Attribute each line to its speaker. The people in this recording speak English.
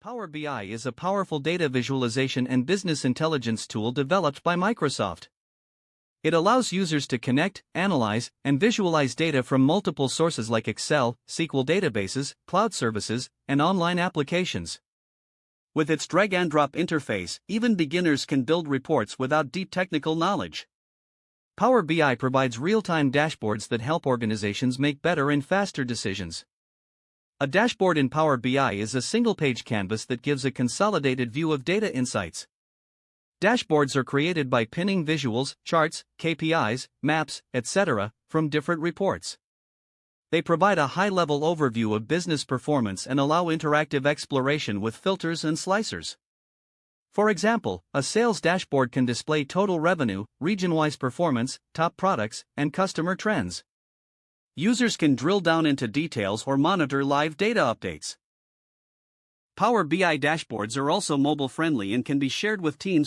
Speaker 1: Power BI is a powerful data visualization and business intelligence tool developed by Microsoft. It allows users to connect, analyze, and visualize data from multiple sources like Excel, SQL databases, cloud services, and online applications. With its drag-and-drop interface, even beginners can build reports without deep technical knowledge. Power BI provides real-time dashboards that help organizations make better and faster decisions. A dashboard in Power BI is a single-page canvas that gives a consolidated view of data insights. Dashboards are created by pinning visuals, charts, KPIs, maps, etc., from different reports. They provide a high-level overview of business performance and allow interactive exploration with filters and slicers. For example, a sales dashboard can display total revenue, region-wise performance, top products, and customer trends. Users can drill down into details or monitor live data updates. Power BI dashboards are also mobile-friendly and can be shared with teams